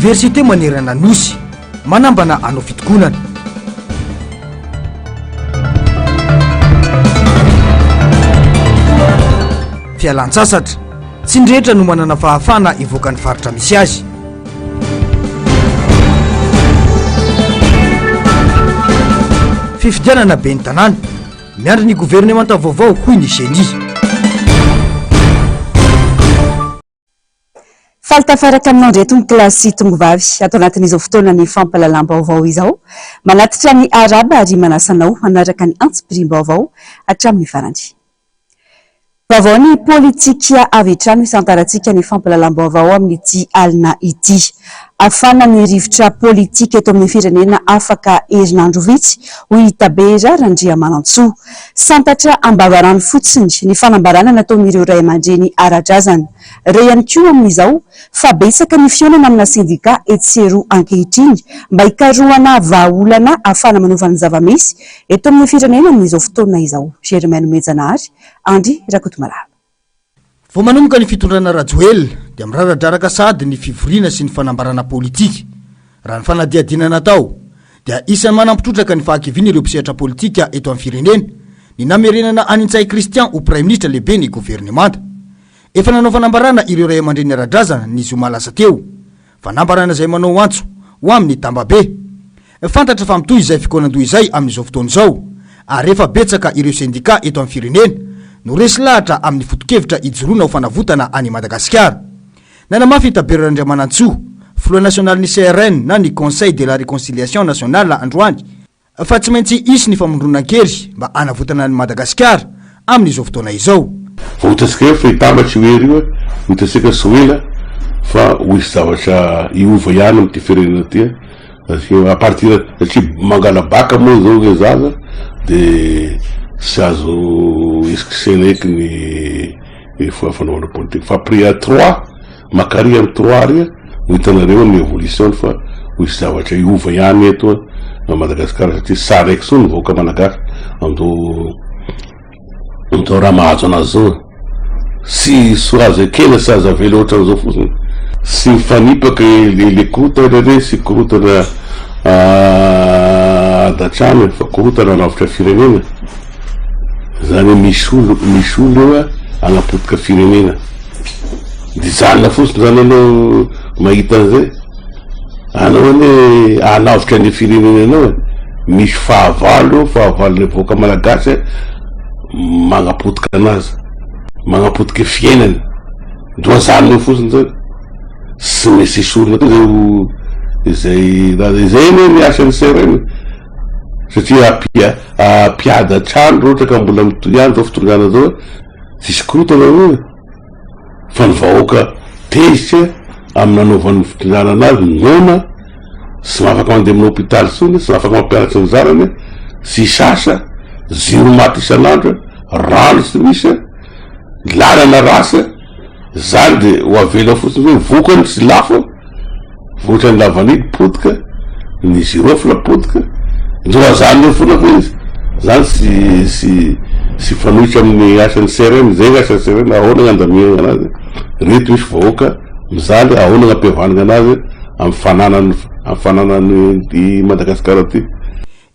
Université manerana nosy manambana anao fitokonana. Fialan-tsasatra tsy ndrehetra no manana fahafana ivoaka ny faritra misy azy. Fifidianana be ny tanàna miandry ny gouvernemanta vaovao hoy ny génie. Faltafaraka aminao ndreto ny klasy tongovavy ato anatin'izao fotoana ny fampalalam-baovao izao manatitra ny araba ary manasanao manaraka ny antsipirim-baovao hatramin'ny farany. Vaovao ny politika avy hatrany isantarantsika ny fampalalam-baovao amin'ity alina ity. Afana ny rivotra politika eto amin'ny firenena afaka herinandro vitsy ho hitabera Randriamanantsoa. Santatra ambavarano fotsiny ny fanambarana nataon'ireo ray aman-dreny ara-drazana. Ireo ihany koa amin'izao fa betsaka ny fionana amina sindika etsero ankehitriny mba hikarohana vahaolana afana manovana ny zava-misy eto amin'ny firenena amin'izao fotoana izao. Germaine Mejanary, Andry Rakotomalala. Vao manomboka ny fitondrana Rajoelina dia miraradraraka sady ny fivoriana sy ny fanambarana politika. Raha ny fanadihadiana natao dia isan'ny manampitrotraka ny fahakiviana ireo mpisehatra politika eto amin'ny firenena ny namerenana Anintsay Christian ho Prime Ministre lehibe ny gouvernemanta. Efa nanao fanambarana ireo ray aman-dreny ara-drazana ny zoma lasa teo. Fanambarana izay manao antso ho amin'ny Tambabe. Fantatra fa mitohy izay fikonan-doha izay amin'izao fotoana izao. Ary efa betsaka ireo sindika eto amin'ny firenena no resy lahatra amin'ny fotokevitra ijoroana ho fanavotana any Madagasikara. Nanamafy itabera Randriamanantsoa, Front National ny CRN na ny Conseil de la Réconciliation Nationale androany fa tsy maintsy isy ny famondronan-kery mba hanavotana any Madagasikara amin'izao fotoana izao. Votasika eo fa hitambatry wery io hitasika soela fa hoisy zavatra iova ihany amin'ity firenena ty a partir satria mangala baka moa zao ny zaza de sy azo isikisena eky ny fanaovana politika fa après à 3 makary amin'ny 3 ary hitanareo ny évolution fa hoisy zavatra iova ihany eto a Madagasikara satria sara eky so ny vahoaka malagasy andao raha mahazo anazy zao sy soazo ekena sy azo avela ohatran'izao fotsiny sy mifanipaka le korotana re sy korotana datrano fa korotana lavitra firenena zany misy olo eo agnapotika firenena de zanona fotsiny zany anao mahita an'izay anao hoe anavitra ny firenena anao misy fahavalo le vahoaka malagasy magnapotika anazy magnapotika fiainany doa zanona fotsiny zany sy misy sorona izay ne miasa ny serena satria piada trano ohatra ka mbola mitoy ihany zao fitongana zao tsisy korotana hoe fa ny vahoaka tezitra amin'ny nanaovan'ny fitongana anazy nona sy mafaka mandeha amin'ny hôpitaly sony sy mafaka mampianatra ny zanany sy sasa zero maty isan'andro rano sy misy lalana rasa zany de ho avela fotsiny hoe vokany sy lafo voatra ny lavanidy potika ny girofla potika ndoa zany fona fa izy zany sy fanohitra amin'ny asan'ny CRN zay asan'ny CRN ahoana gn'andamiana anazy reto misy vahoaka mizaly ahoana gn'ampiavanana anazy amin'ny fananany Madagasikara ty.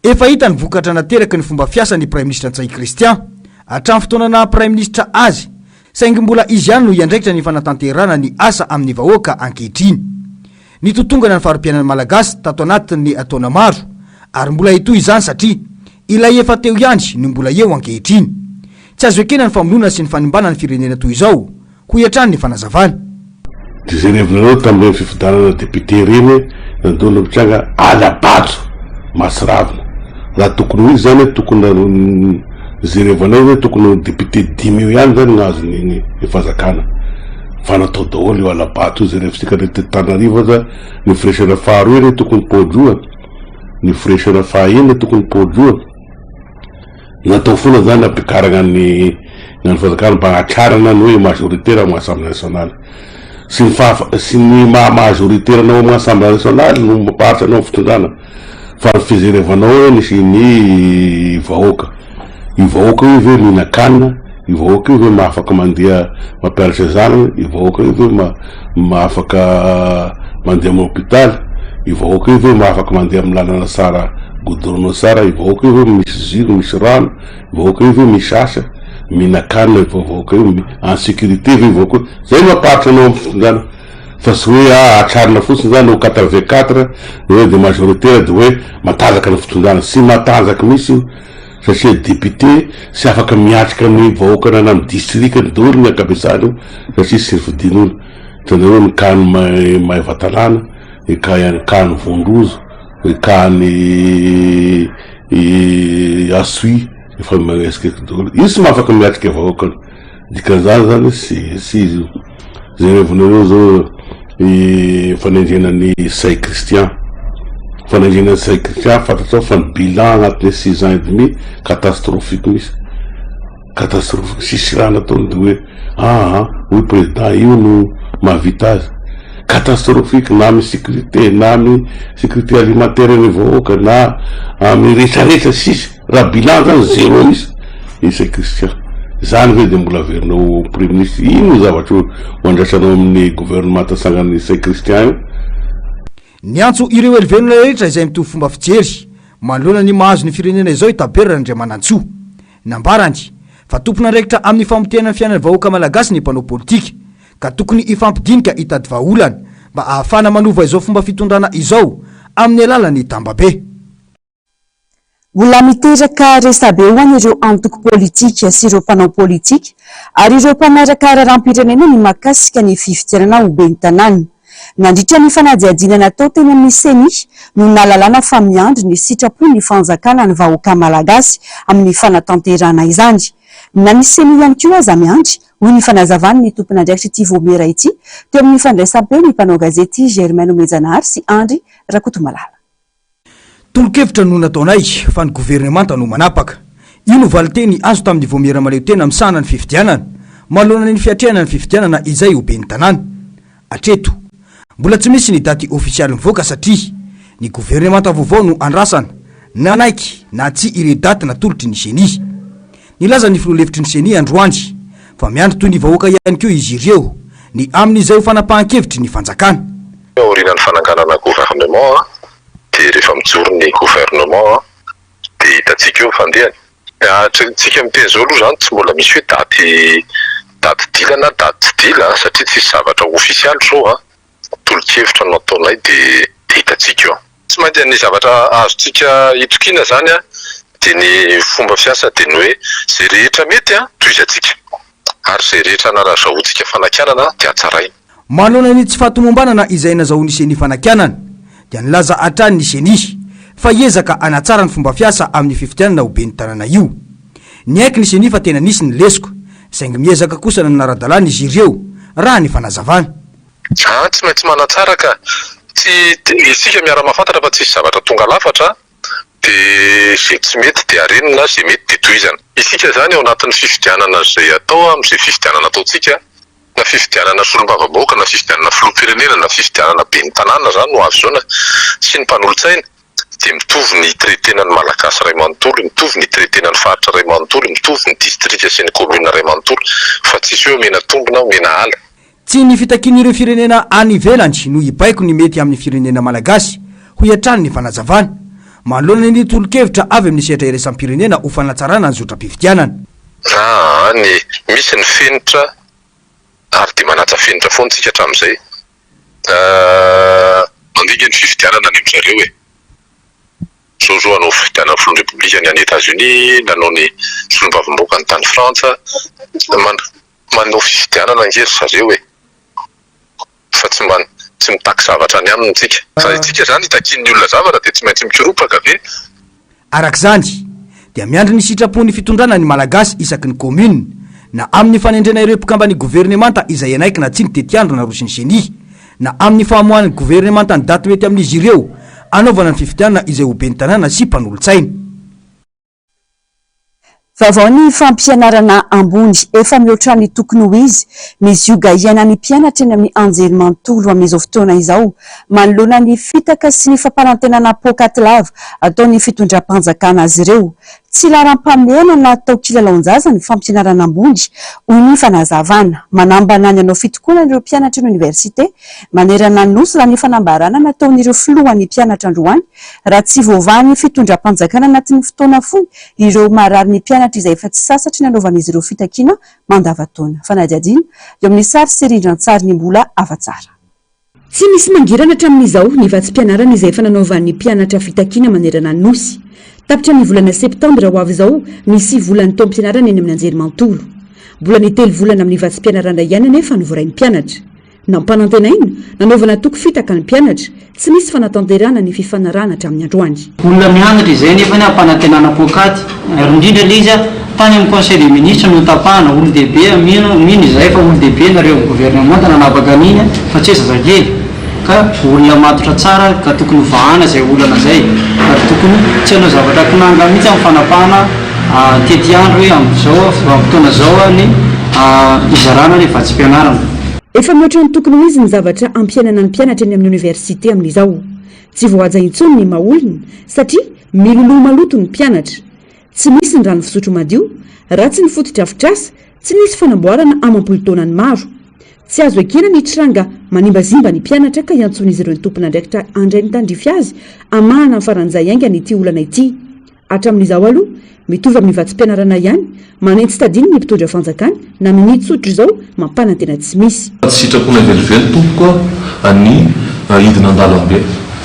Efa hita ny vokatra nateraka ny fomba fiasan'ny Prime Ministre Anintsay Christian hatramin'ny fotoanana Prime Ministre azy saingy mbola izy ihany no iandraikitra ny fanatanterana ny asa amin'ny vahoaka ankehitriny. Ny totongana ny faharom-piainan'ny malagasy tato anatin'ny ataona maro ary mbola hitoy izany satria ilay efa teo ihany no mbola eo ankehitriny. Tsy azo ekena ny famonoana sy ny fanimbana ny firenena toy izao ho hiatrany ny fanazavana. De zay revinareo tamin'ny fifidanana député reny nandona mitranga alabatso masiravina raha tokony hoy zany tokony zerevanao hoe tokony député 10 eo ihany zany gnazo ny fazakana fa natao daholo io alabato zay revitsika Antananarivo za ny firesena faharoa re tokony podroa ny firesena fahaenina tokony podroa natao foana zany ampikarana ny fazakana mba hatrarana ny hoe majoritaire amin'ny Assemblée nationale sy ny maha-majoritaire anao amin'ny Assemblée nationale no maparitra anao fitondrana fa ny fijerevanao nisy ny vahoaka ivahoaka io ve mihinan-kanina ivahoaka io ve mahafaka mandeha mampianatra zanany ivahoaka io ve mahafaka mandeha amin'ny hôpitaly ivahoaka io ve mahafaka mandeha amin'ny lalana tsara goudronné tsara, ivahoaka io ve misy ziro misy rano, ivahoaka io ve misy asa mihinan-kanina, ivahoaka io en sécurité ve ivahoaka zay mampaharitra anao amin'ny fitondrana fa tsy hoe atrarina fotsiny zany ao 84 hoe de majoritaire de hoe matanjaka ny fitondrana, tsy matanjaka misy io satria député tsy afaka miatrika amin'ny vahoakana na amin'ny districtny daholo ny ankabetsahany io satria tsy ryfidin'olo tena hoe mikany mahay vatalana, ikany kany vondrozo, ikany asui efa magnesika daholo io tsy mahafaka miatrika vahoakana dikan'izany zany tsy izy zay revinareo zao fanendrenany say Christian, fanendrenany say Christian fantatrao fa ny bilan agnatin'ny 6 ans et demi catastrophique misy catastrophique, sisy raha nataony de hoe hoe président io no mahavita azy, catastrophique na amy sécurité na amy sécurité alimentaire ny vahoaka na amy rehetrarehetra sisy raha bilan zany zéro misy say Christian zany hoe de mbola averinao premier ministre ino zavatra mandraisanao amin'ny gouvernement tasangany say Christian io. Ny antso ireo elvenona rehetra izay mitovy fomba fijery manoloana ny mahazo ny firenena izao itaberana Andriamanantsoa nambarany fa tompona raikitra amin'ny famotehana ny fiainan'ny vahoaka malagasy ny mpanao politika ka tokony ifampidinika hitady vahaolana mba ahafana manova izao fomba fitondrana izao amin'ny alalan'ny tambabe. Mbola miteraka resabe ho any ireo antoko politika sy ireo mpanao politika ary ireo mpanaraka raharam-pirenena ny mahakasika ny fifidianana ho ben'ny tanàna. Nandritra ny fanadihadiana natao teny amin'ny seni no nalalana fa miandry ny sitrapo ny fanjakana ny vahoaka malagasy amin'ny fanatanterana izany. Na ny seni ihany koa aza miandry hoy ny fanazavany ny tompon'andraikitra ity Vomera ity teo amin'ny fandraisam-peo ny mpanao gazety Germain Omejanahary sy Andry Rakotomalala. Tolo-kevitra no nataonay fa ny gouvernemanta no manapaka. Io no valiteny azo tamin'ny Vomera maleo tena misana ny fifidianana manoloana ny fiatriana ny fifidianana izay ho ben'ny tanàna. Atreto mbola tsy misy ny daty ofisialy mivoaka satria ny gouvernemanta vaovao no andrasana nanaiky na tsy ire daty natolotry ny seni. Nilaza ny filoalevitry ny seni androandry fa miandry toy ny vahoaka ihany koa izy ireo ny amin'izay ho fanapahan-kevitry ny fanjakana. Oriana ny fananganana gouvernement de rehefa mijoro ny gouvernement de hitatsika eo fandehany. Tsika miteny zao aloha zany tsy mbola misy hoe daty dila na daty tsy dila satria tsisy zavatra ofisialy zao tolo-kevitra no nataonay de hitatsika eo. Tsy mandeha ny zavatra azotsika hitokina zany de ny fomba fiasa de ny hoe zay rehetra mety toizatsika ary zay rehetra narazahotsika fanakianana de atsaray. Manoloana ny tsy fahatomombanana izay nazahoany seni fanakianana dia nilaza hatrany ny seni fa hiezaka anatsara ny fomba fiasa amin'ny fifidianana ho ben'ny tanàna io. Ny aiky ny seni fa tena nisy ny lesoko saingy miezaka kosa na naradalana izy ireo raha ny fanazavana. Tsy maintsy manatsara ka tsy isika miara-mahafantatra fa tsisy zavatra tonga lafatra de zay tsy mety de arenina, zay mety de toizana. Isika zany ao anatin'ny fifidianana zay atao amin'izay fifidianana ataotsika na fifidianana solombavam-bahoaka na fifidianana filoham-pirenena na fifidianana ben'ny tanàna zany no avy zao sy ny mpanolontsaina de mitovy ny traitenan'ny malagasy ray manontolo, mitovy ny traitenan'ny faritra ray manontolo, mitovy ny distrika sy ny commune ray manontolo fa tsisy hoe omena tombona omena ala. Tsy ny fitakin'ireo firenena any ivelany no ibaiko ny mety amin'ny firenena malagasy ho hiatrany ny fanazavana manoloana ny tolo-kevitra avy amin'ny sehatra iraisam-pirenena ho fanatsarana ny zotra-pifidianana. Ny misy ny fenitra ary de manatsa fenitra foana tsika hatramin'izay mandinga ny fifidianana ny amin'zareo zao anao fifidianana filon'ny republika ny any États-Unis nanao ny solombavam-bahoaka ny tany Frantsa manao fifidianana ngery zareo fa tsy mitaky zavatra any aminy tsika fa itsika zany hitakin'ny olona zavatra de tsy maintsy mikiropaka ve. Arak'izany dia miandry ny sitrapon'ny fitondrana ny malagasy isaky ny commune na amin'ny fanendrena ireo mpikambany gouvernemanta izay anaiky na tsy ny tetiandro na rosiny seni na amin'ny fahamohan'ny gouvernemanta ny daty mety amin'izy ireo anaovana ny fifidianana izay ho ben'ny tanàna sy mpanolontsaina. Vaovao ny fampianarana ambony efa mihoatra ny tokony ho izy mizoga iainan'ny mpianatra eny amin'ny anjerimanontolo amin'izao fotoana izao manoloana ny fitaka sy ny fampanantenana pôkaty lava ataon'ny fitondram-panjakana azy ireo. tsy laram-pameana na atao kilalaon-jaza ny fampianarana ambony hoy ny fanazavana manambana ny anao fitokoana ireo mpianatra ny oniversite manerana ny nosy raha ny fanambarana nataon'ireo filohan'ny mpianatra androany raha tsy voavahany fitondram-panjakana anatin'ny fotoana fohy ireo marary ny mpianatra izay efa tsy sasatra ny anaovan'izy ireo fitakiana mandavataona fanadiadiana eo amin'ny sary serindran-tsary ny mbola afa-tsara. Tsy misy mangirana hatramin'izao ny vatsim-pianarana izay efa nanaovan'ny mpianatra fitakiana manerana ny nosy. Tapitra ny volana septambra ho avy izao misy volan'ny taom-pianarana eny amin'ny anjerimanontolo. Mbola ny 3 volana amin'ny vatsim-pianarana ihany anefa novorain'ny mpianatra. Nampanantenaina nanaovana toko fitaka ny mpianatra tsy misy fanatanterana ny fifanarana hatramin'ny androany. Olona mianatra izay nefa ny ampanantenana pokaty indrindra liza tany amin'ny conseil des ministres no tapahana olo-dehibe mino izay fa olo-dehibe nareo amin'ny gouvernement nanapaka an'iny fa tsy zazakely ka olona matotra tsara ka tokony vahana izay olana izay ary tokony tsy hanao zavatra kinanga mihitsy amin'ny fanapahana tety andro hoe amin'izao fotoana zao ny izarana ny vatsim-pianarana. Efa mihoatra ny tokony ho izy ny zavatra ampianana ny mpianatra eny amin'ny oniversite amin'izao. Tsy voahaja intsony ny maolina satria miloloha maloto ny mpianatra. Tsy misy ny rano fisotro madio, ratsy ny fotodrafitrasa, tsy misy fanamboarana amam-politaonany maro. Tsy azo ekena ny tranga manimbazimba ny mpianatra ka iantson'izy ireo ny tompon'andraikitra andray ny tandrify azy amahana ny faran'izay aingana ity olana ity. Hatramin'izao aloha mitovy amin'ny vatsim-pianarana ihany manenty stadiny ny mpitondra fanjakana na minitsotro izao mampanantena tsy misy. Tsy sitrapona velively tompoka any idina an-dalambe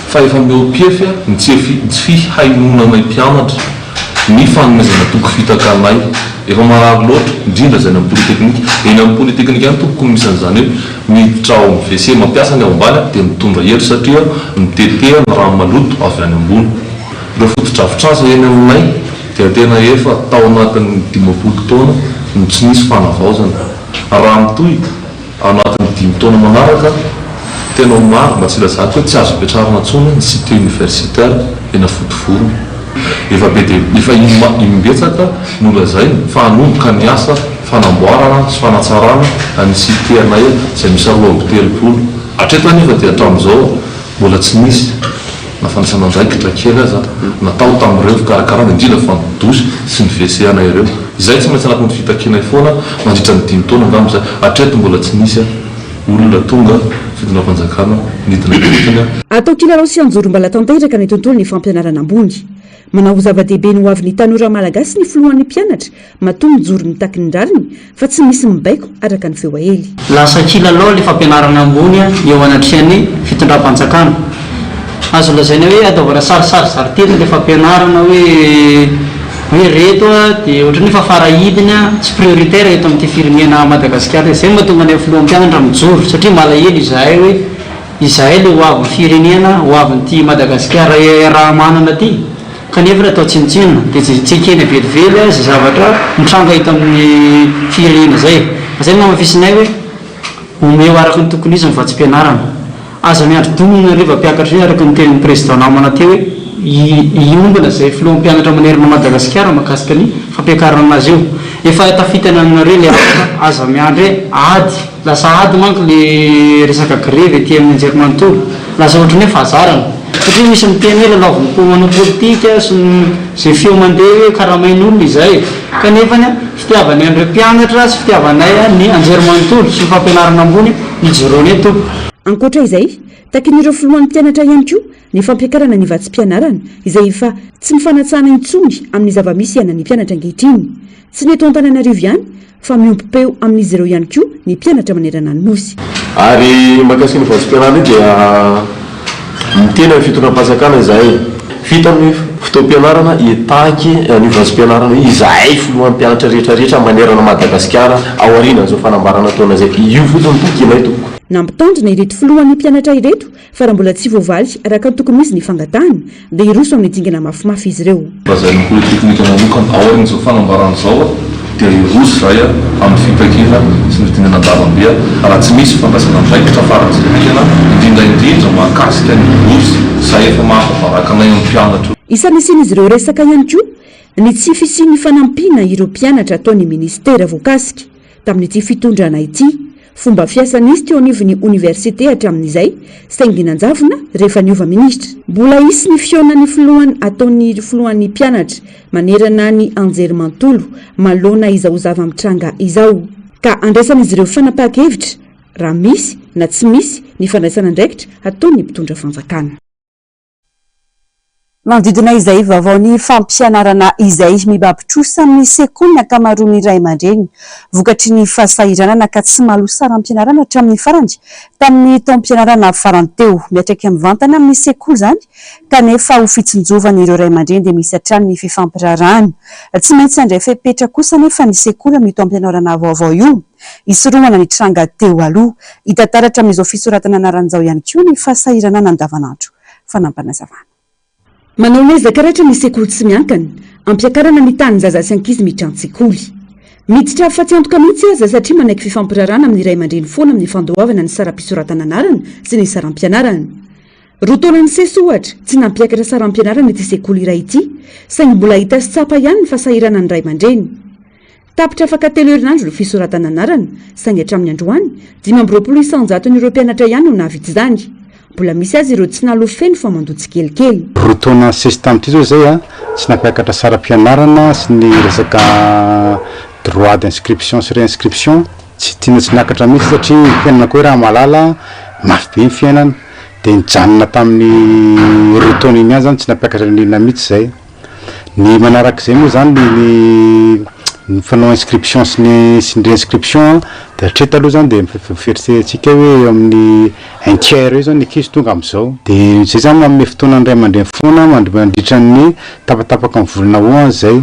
fa efa miompiefy ny tsy fihainonanay mpianatra ny fanomezana toko fitakanay efa marary loatra indrindra zay amin'ny polyteknika eny amin'ny polyteknika any tompoko misy an'izany hoe miditra ao amin'ny WC mampiasa ny ao ambany dia mitondra hery satria miteteha ny rano maloto avy any ambony. Ireo fotodrafitrasa eny aminay dia tena efa tao anatin'ny 20 taona no tsy misy fanavaozana. Raha mitohy anatin'ny 5 taona manaraka tena maro mba tsy lazaka hoe tsy azo petrarana intsony ny cité universitaire eny Fotovorona. Efa imbetsaka no lazaina fa hanomboka ny asa fanamboarana sy fanatsarana any cité anay izay misy 2 hatreto anefa dia hatramin'izao mbola tsy misy na fanasana andraikitra kely aza natao tamin'ireo fikarakarana indrindra fa nidosy sy ny WC anay ireo. Izay tsy maintsy anatin'ny fitakianay foana mandritra ny 5 taona angamba hatreto mbola tsy misy olona tonga fitondram-panjakana nidina tokony. Atao kilalao sy anjoro mbala tanteraka ny tontolo ny fampianarana ambony. Manao zava-dehibe no avy ny tanora malagasy ny filohan'ny mpianatra mahatonga mijoro mitaky ny rariny fa tsy misy mibaiko araka ny feo ahely. Lasa kilalao ny fampianarana ambony eo anatrany fitondram-panjakana. Azo lazaina hoe ataovana sarisary tena ilay fampianarana hoe reto dia ohatran'ny fa farahidina tsy prioritaire eto amin'ity firenena Madagasikara izay mahatonga ny filohan'ny mpianatra mijoro satria malahelo izahay hoe izahay ilay ho avin'ny firenena ho avin'ity Madagasikara raha manana ity kanefa raha atao tsinitsinina dia tsy ekena velively izay zavatra mitranga hita amin'ny firenena izay. Izay mamafisinay hoe omeo araka ny tokony izy ny vatsim-pianarana. Aza miandry domina rehefa mpiakatra araka ny tenin'ny président namana teo hoe iombana izay filohan'ny mpianatra manerana Madagasikara mahakasika ny fampiakarana azy io. Efa tafitana aminareo le afaka aza miandry ady lasa ady manko le resaka greve ety amin'ny anjerimanontolo lasa ohatran'ny hoe fahazarana satria misy miteny hoe lalaovim-pomana politika sy zay feo mandeha hoe karamain'olona izay kanefa fitiavany andreo mpianatra sy fitiavanay ny anjerimanontolo sy ny fampianarana ambony nijoroany eto. Ankoatra izay takin'ireo filohan'ny mpianatra ihany koa ny fampiakarana ny vatsim-pianarana izay efa tsy mifanatsana intsony amin'ny zava-misy ianan'ny mpianatra ankehitriny. Tsy ny eto Antananarivo ihany fa miompim-peo amin'izy ireo ihany koa ny mpianatra manerana ny nosy. Ary mahakasika ny vatsim-pianarana dia mitena fitondram-panjakana izahay vita amin'ny fotoam-pianarana etaky ny vatsim-pianarana izahay filohan'ny mpianatra rehetrarehetra manerana Madagasikara ao aorianan'izao fanambarana taona izay io fotony takinay tompoko. Nampitandrina ireto filohan'ny mpianatra ireto fa raha mbola tsy voavaly araka ny tokony misy ny fangatahana dia iroso amin'ny dingana mafimafy izy ireo. Bazay ny polyteknika manokana ao aorian'izao fanambarana izao dia iroso zay amin'ny fitakiana sy ny dingana an-dalambe raha tsy misy fandraisana andraikitra faran'izay indrindra mahakasika ny rosy izay efa mahafavaraka anay amin'ny mpianatra. Isany isian'izy ireo resaka ihany koa ny tsy fisian'ny fanampiana ireo mpianatra ataon'ny ministera voakasika tamin'ity fitondrana ity fomba fiasan'izy teo anivon'ny oniversité hatramin'izay sainginanjavona rehefa niova ministra. Mbola isy ny fionany filohany ataon'ny filohan'ny mpianatra manerana ny anjerimantolo malona izao zava-mitranga izao, ka andraisan'izy ireo fanapahan-kevitra raha misy na tsy misy ny fandraisana andraikitra ataon'ny mpitondra fanjakana. Manodidina izay vaovao ny fampianarana izay mibabitrosa amin'ny sekoly ny ankamaroan'ny ray aman-dreny vokatry ny fahasahiranana ka tsy mahaloa sara ampianarana hatramin'ny farany tamin'ny taom-pianarana farany teo miatraiky amin'ny vantana amin'ny sekoly izany kanefa ho fitsinjovana ireo ray aman-dreny dia misy hatrany ny fifampirarahana. Tsy maintsy handray fepetra kosa nefa ny sekoly amin'ny taom-pianarana vaovao io isorohana ny tranga teo aloha hitantaratra amin'izao fisoratana anaran'izao ihany koa ny fahasahiranana andavanandro. Fanampanazavana. Manao ezaka karatra ny sekoly tsy miankana ampiakarana ny tany zaza sy ankizy mitran-tsekoly. Miditra afa-tsy antoka mihitsy aza satria manaiky fifampirarahana amin'ny ray aman-dreny foana amin'ny fandoavana ny saram-pisoratana anarana sy ny saram-pianarana. Roa taona ny sesy ohatra tsy nampiakatra saram-pianarana ity sekoly iray ity saingy mbola hita sy tsapa ihany ny fasahirana ny ray aman-dreny. Tapitra afaka 3 herinandro ny fisoratana anarana saingy hatramin'ny androany 520 ny ireo mpianatra ihany no navita izany. Mbola misy azy ireo tsy naloha feno fa mandoa tsikelikely. Roa taona sesy tamin'ity zao zay tsy nampiakatra saram-pianarana sy ny resaka droit d'inscription sy réinscription tsy tiana tsy niakatra mihitsy satria mpiainana koa raha malala mafy be ny fiainana dia nijanona tamin'ny roa taona iny ihany zany tsy nampiakatra nilina mihitsy zay. Ny manarak'izay moa zany ny fanao inscription sy ny réinscription dia hatreto aloha zany dia miferitsehantsika hoe amin'ny 1/3 eo zany ankizy tonga amin'izao dia zay zany manome fotoana ny ray aman-dreny foana mandritra ny tapatapaka ny volana hoany zay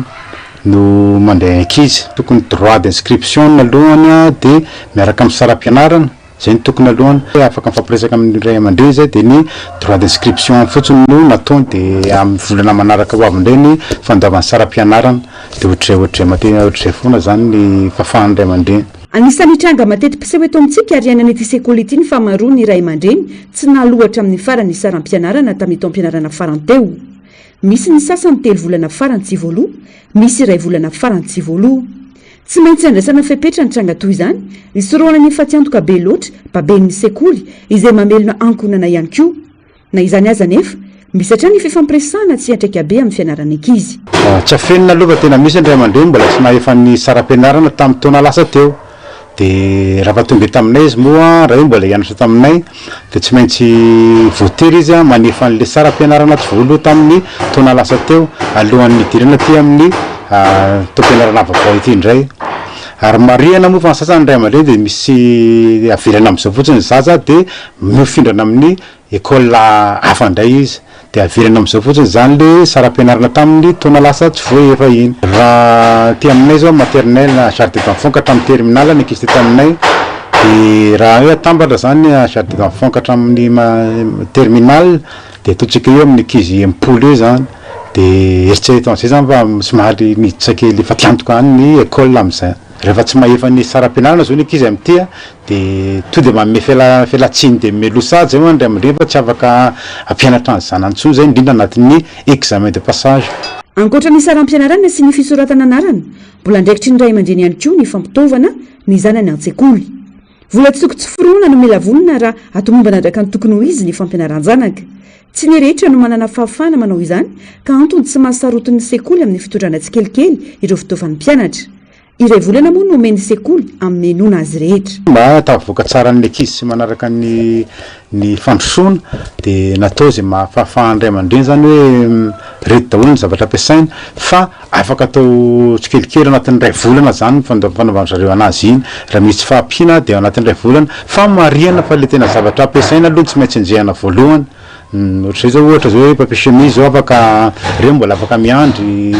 no mandeha ankizy. Tokony droit d'inscription alohany dia miaraka amin'ny saram-pianarana zay ny tokony alohany afaka mifampiresaka amin'ny ray aman-dreny zay dia ny droit d'inscription fotsiny no nataony dia amin'ny volana manaraka ho avindreny fandavan'ny saram-pianarana dia ohatray foana zany ny fahafahan'ny ray aman-dreny. Anisan'ny tranga mateti-piseho eto amintsika ary ainan'ity sekoly ity ny famaroa ny ray aman-dreny tsy nalohatra amin'ny farany saram-pianarana tamin'ny taom-pianarana farany teo. Misy ny sasany 3 volana farany tsy voaloha, misy 2 volana farany tsy voaloha. Tsy maintsy andraisana fepetra ny tranga toy izany isorohana ny efa-tsy-antoka be loatra baben'ny sekoly izay mamelona ankonana ihany koa. Na izany aza nefa misy hatrany fifampiresahana tsy antraika be amin'ny fianarana ankizy. Tsy afenina aloha fa tena misy ny ray aman-dreny mbola tsy nahefa ny saram-pianarana tamin'ny taona lasa teo. Dia raha tonga taminay izy moa raha io mbola hianatra taminay dia tsy maintsy voatery izy manefa an'ilay saram-pianarana tsy voaloha tamin'ny taona lasa teo alohan'ny idirana ty amin'ny taom-pianarana vaovao ity indray. Ary marihana moa fa ny sasany ray aman-dreny dia misy avelana amin'izao fotsiny ny zaza dia mifindrana amin'ny école hafa indray izy dia avelana amin'izao fotsiny zany le saram-pianarana tamin'ny taona lasa tsy voahefa iny. Raha ty aminay zao maternelle jardin d'enfant ka tamin'ny terminal ny ankizy ty taminay dia raha hoe atambatra zany jardin d'enfant ka hatramin'ny terminal dia ataontsika eo amin'ny ankizy 10 eo zany dia eritrereto an'izay zany fa somary miditra kely efa tiantoka any ny école amin'izay. Rehefa tsy mahefa ny saram-pianarana zao ny ankizy amin'ity dia to dia manome fialatsiny dia melosa zay moa ny ray aman-dreny fa tsy afaka ampianatra ny zanany intsony zay indrindra anatin'ny examen de passage. Ankoatra ny saram-pianarana sy ny fisoratana anarana mbola andraikitry ny ray aman-dreny ihany koa ny fampitaovana ny zanany an-tsekoly. Vola tsy tokony tsy foroana no mila vonona raha atomomba nadraka ny tokony ho izy ny fampianaran-janaka. Tsy ny rehetra no manana fahafahana manao izany ka antony tsy mahasarotin'ny sekoly amin'ny fitondrana tsikelikely ireo fitaovan'ny mpianatra. Iray volana moa no omeny sekoly amin'ny menona azy rehetra. Mba tavoaka tsara ny ankizy sy manaraka ny fandrosoana dia natao zay mahafahafahan'ny ray aman-dreny zany hoe reto daholo ny zavatra ampiasaina fa afaka atao tsikelikely anatin'ny 2 volana zany fanaovana zareo anazy iny. Raha misy fahampiana dia anatin'ny 2 volana fa marihana fa le tena zavatra ampiasaina aloha tsy maintsy enjehana voalohany. Ohatr'izay zao ohatra zao hoe papier chemise zao afaka reo mbola afaka miandry,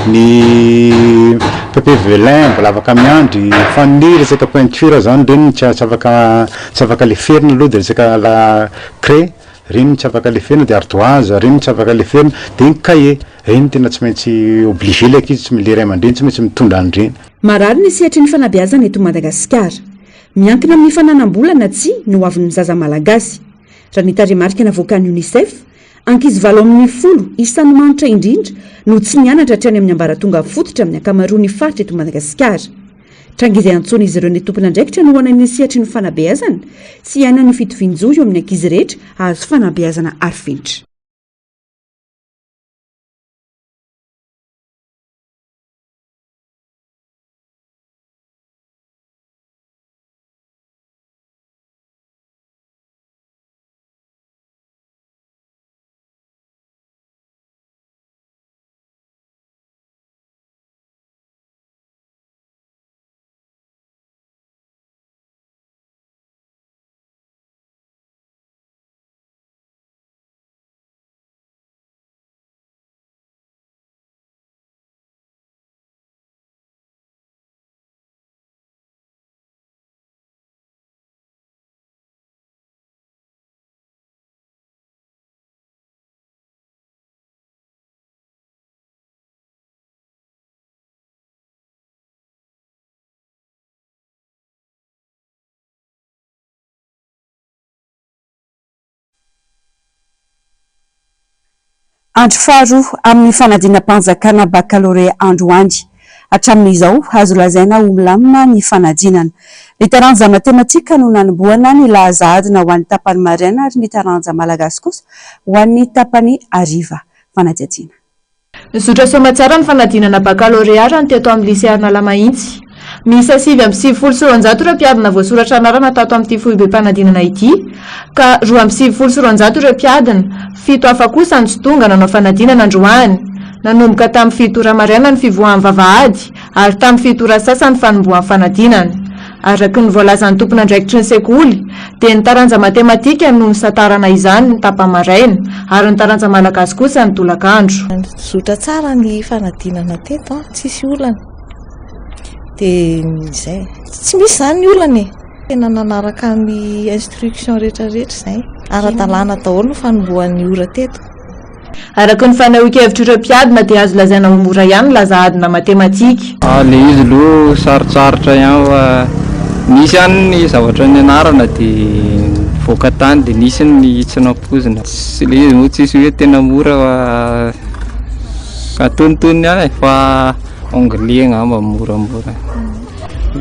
ny papier velin mbola afaka miandry fa ny resaka peinture zany reny tsy afaka leferina aloha dia resaka la craie reny tsy afaka leferina dia ardoise reny tsy afaka leferina dia ny cahier reny tena tsy maintsy obligé le ankizy tsy le ray aman-dreny tsy maintsy mitondra an'ireny. Marary ny sehatry ny fanabeazana eto Madagasikara. Miankina amin'ny fananam-bola na tsy no avin'ny zaza malagasy. Raha ny taremarika navoakan'ny UNICEF, ankizy 7 isan'ny manitra indrindra no tsy nianatra hatrany amin'ny ambaratonga fototra amin'ny ankamaroan'ny faritra eto Madagasikara. Trangizay antsony izy ireo ny tompona andraikitra no hoana ny sihatry ny fanabeazana sy iaina ny fitovinjo eo amin'ny ankizy rehetra azo fanabeazana arifinitra. Andro faharoa amin'ny fanadinam-panjakana bakalorea androany. Hatramin'izao azo lazaina ho milamina ny fanadinana. Ny taranja matematika no nanomboana ny lahazahadina ho an'ny tapany maraina ary ny taranja malagasy kosa ho an'ny tapany hariva. Fanadihadiana. Nizotra soamantsara ny fanadinana bakalorea raha ny teto amin'ny lisea Analamahitsy. Miisa 7,400 mpiadina voasoratra anarana tato amin'ity foibe mpanadinana ity ka 2,400 ireo mpiadina, 7 hafa kosa ny tsy tonga nanao fanadinana androany. Nanomboka tamin'ny 7 ora maraina ny fivoahan'ny vavahady ary tamin'ny 7 ora sasany fanombohan'ny fanadinana. Araky ny voalazan'ny tompona andraikitry ny sekoly dia ny taranja matematika no nisatarana izany ny tapa-maraina ary ny taranja malagasy kosa ny tolakandro. Zotra tsara ny fanadinana teto, tsisy olana. Dia izay tsy misy zany ny olana e. Tena nanaraka ny instruction rehetrarehetra izay. Ara-dalàna daholo ny fanombohan'ny ora teto. Araky ny fanahoan-kevitra ireo mpiadina dia azo lazaina ho mora ihany ny lahazahadina matematika. Le izy aloha sarotsarotra ihany fa nisy ihany ny zavatra nianarana dia voaka tany dia nisy ny tsy nampozina. Sy le izy moa tsisy hoe tena mora fa katonitony ihany fa anglais angamba moramora.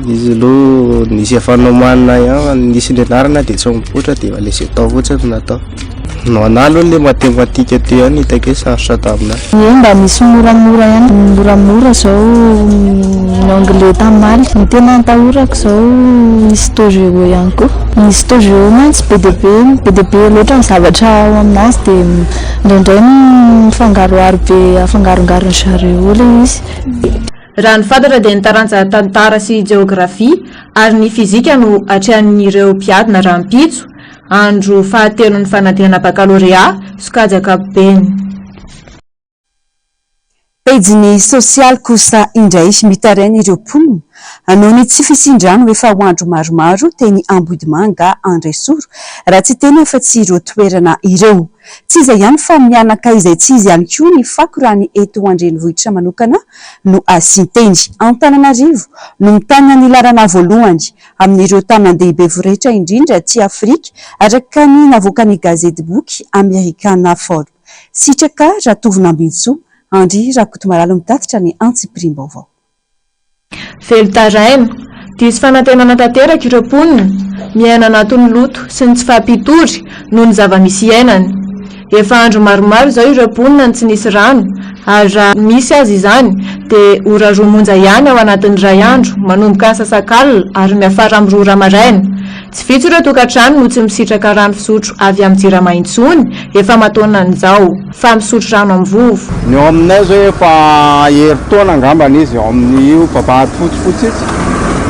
Izy aloha nisy efanao manina ihany nisy nianarana dia tsy mipoitra dia efa lesy atao fotsiny natao. No analo le matematika teo ihany hitako hoe sarotra taminahy. Mba misy moramora ihany, moramora zao ny anglais tamaly, ny tena antahorako zao histoire ihany koa. Ny histoire mantsy be dia be loatra ny zavatra ao aminazy dia indraindray mifangaroharo be afangarongarony zareo le izy. Raha ny fantatra dia ny taranja tantara sy geografia ary ny fizika no atrehan'ireo mpiadina raha mpitso andro fahatelo ny fanadinana bakalorea sokajy ankapobeny. Pejiny sosialy kosa indray mitaraina ireo mponina noho ny tsy fisindrano efa ho andro maromaro teny Ambodimanga Andresoro raha tsy teny efa tsy ireo toerana ireo. Tsy izay ihany fa mianaka izay tsy izy ihany koa ny fakorany eto Andrenivohitra manokana no asinteny. Antananarivo no mitana ny lalana voalohany amin'ireo tanan-dehibe voretra indrindra aty Afrika araka ny navoaka ny gazety boky Amerikana Ford. Sitraka Ratovina Ambintsoa, Andry Rakotomaralo mitatitra ny Antsipirim-baovao. Velotaraina, diso fanantenana tanteraka ireo mponina, miaina anatin'ny loto sy ny tsy fahampitory noho ny zava-misy iainany. Efa andro maromaro izao ireo mponina ny tsy nisy rano ary raha misy azy izany dia ora 2 monja ihany ao anatin'ny ray andro manomboka ansasakalina ary miafara amin'ny 2 ora maraina. Tsy vitsy ireo tokantrano no tsy misitraka rano fisotro avy amin'ny Jirama intsony efa mataona an'izao fa misotro rano amin'ny vovo. Ny ao aminay zao efa herintaona angambana izy ao amin'io vavahady fotsifotsy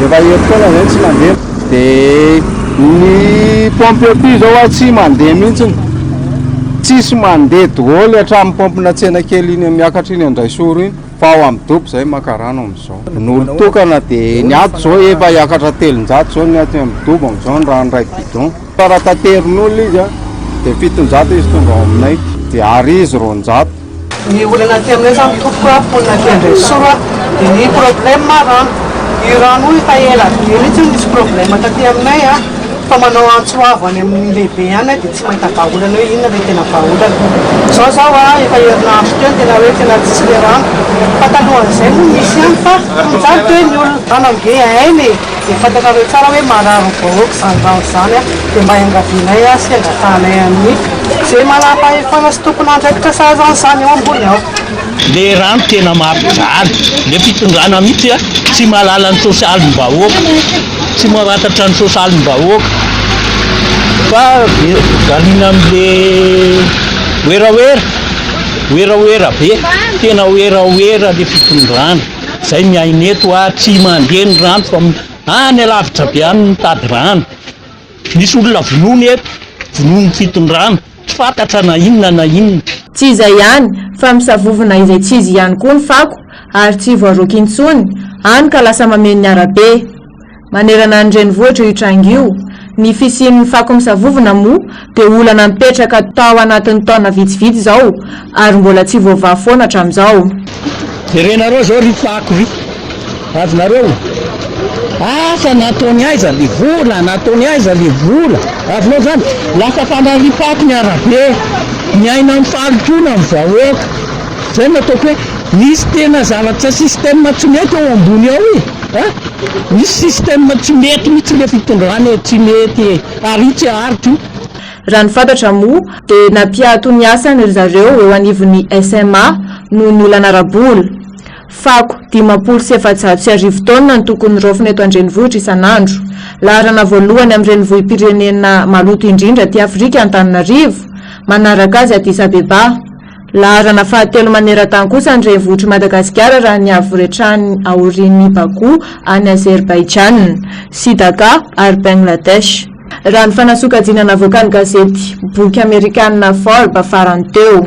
efa herintaona zay tsy mandeha dia ny pompe zao tsy mandeha mihitsy. Tsisy mandeha daholo hatramin'ny pompina tsena kely iny miakatra iny Andraisoro iny fa ao amin'ny dobo izay maka rano amin'izao. Ny olo-tokana dia ny ato zao efa hiakatra 300 zao ny ato amin'ny dobo amin'izao ny rano ray bidon. Raha tanterin'olona izy dia 700 izy tonga ao aminay dia ary izy 200. Ny olana aty aminay zany tokoa olona aty Andraisoro dia ny problème rano. Io rano io fa ela be mihitsy misy problème taty aminay fa manao antsoavo any amin'ny lehibe ihany dia tsy mahita vahaolana hoe inona ilay tena vahaolana zao efa herinandro teo tena hoe tena tsisy le rano fa talohan'izay moa misy ihany fa mijaly toe ny olona anange ainy dia fantaka hoe tsara hoe marary vahoaka zany rano zany a dia mba iangavianay a sy angatanay amin'ny zay manam-pahefana sy tokony andraikitra sazan'izany eo ambony ao le rano tena mampijaly le fitondrana mihitsy a tsy mahalala ny sosialim-bahoaka tsy mahatatra ny sosialim-bahoaka fa galina amin'le oeraoera be tena oeraoera le fitondrana zay miaineto a tsy mandeha ny rano fa any alavitra be any mitady rano misy olona vonoiny eto vonoiny fitondrana tsy fantatra na inona tsy izay ihany fa misavovona izay tsy izy ihany koa ny fako ary tsy voaroky intsony any ka lasa mameny arabe manerana ny renivohitra io trangio ny fisian'ny fako misavovona moa dia olana mipetraka tao anatin'ny taona vitsivitsy zao ary mbola tsy voavaha foana hatramin'izao jerenareo zao ry fako ry azonareo asa nataony aiza le vola nataony aiza le vola avinao zany lasa fanaripako ny arabe miaina amin'ny fahalotrona ny vahoaka zay nataoko hoe misy tena zavatra système tsy mety ao ambony ao misy système tsy mety mihitsy le fitondrana tsy mety ary tsy aharitra raha ny fantatra moa dia nampiato ny asany ry zareo eo anivon'ny SMA noho ny olana rabola fako 750 taona ny tokony rofina eto andrenivohitra isan'andro laharana voalohany amin'ny renivohim-pirenena maloto indrindra ty Afrika Antananarivo manaraka azy Addis Abeba laharana fahatelo maneran-tany kosa ny renivohitra Madagasikara raha ny avoretrany aorian'ny Bakou any Azerbaijan sy Dhaka ary Bangladesh raha ny fanasokajina avoakany gazety boky amerikanina Forbes farany teo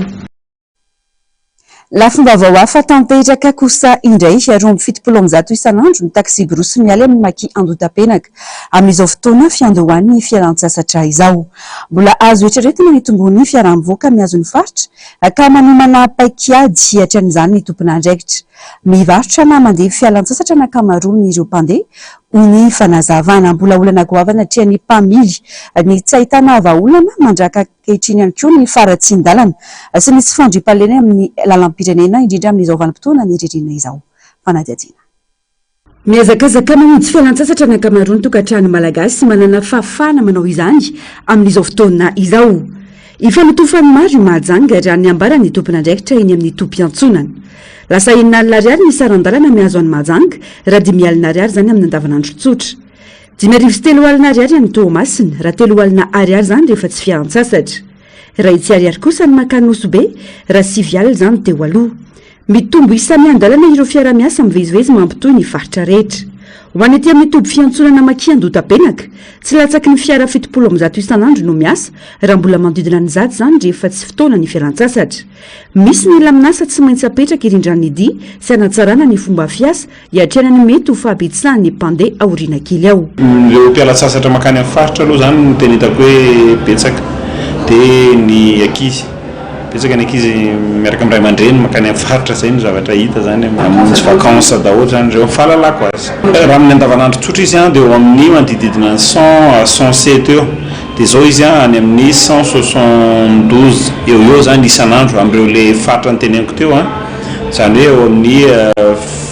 lafim-baovao hafa tanteraka kosa indray roa 70 isan'andro ny taxi brosy mialy amin'ny maki andotam-penaka amin'izao fotoana fiandohan'ny fialan-tsasatra izao mbola azo etraretina ny tombony fiarahamivoaka miazo ny faritra ka manomana paikiady hatran'izany ny tompon'andraikitra mivarotra na mandeha fialan-tsasatra na kamaroany ireo mpandeha ny fanazavana mbola olana goavana trian'ny mpamily ny tsy ahitana vahaolana mandraka kehitriny ihany koa ny faratsindalana sy ny tsy fandriam-pahalena amin'ny lalam-pirenena indrindra amin'izao vanim-potoana ny ririna izao fanadiadiana miazakazaka mamonjy fialan-tsasatra ny ankamaroany tokantrano malagasy manana fahafahana manao izany amin'izao fotoana izao ifanotofany maro mahajanga raha ny ambarany tompon'andraikitra eny amin'ny tompiantsonana lasa $9 ny sarandalana miazo any mahajanga raha $10 zany amin'ny andavanandro tsotra $3 ny tomasina raha $3 zany rehefa tsy fialan-tsasatra raha itsy ariary kosa ny makanoso be raha $9 zany teo aloha mitombo isamy andalana ireo fiara-miasa mivezivezy mampitoy ny faritra rehetra ho any aty amin'ny toby fiantsonana makiandotam-penaka tsy latsaky ny fiara 70 isan'andro no miasa raha mbola mandidina ny zaty zany rehefa tsy fotoana ny fialan-tsasatra misy ny laminasa tsy maintsy apetraka irindran'ny dia sy anatsarana ny fomba fiasa hiatrana ny mety ho fahabetsahany mpandeha aoriana kely ao ireo mpiala-tsasatra makany amin'ny faritra aloha zany no tena hitako hoe betsaka dia ny ankizy betsaka ny ankizy miaraka amin'ray aman-dreny makany amin'ny faritra zay no zavatra hita zany amin'ny vacances daholo zany reo fahalalako azy raha amin'ny andavanandro tsotra izy dia eo amin'ny manodididina 100 à 107 eo dia zao izy any amin'ny 172 eo zany isan'andro amin'ireo le faritra ny teneniko teo zany hoe eo amin'ny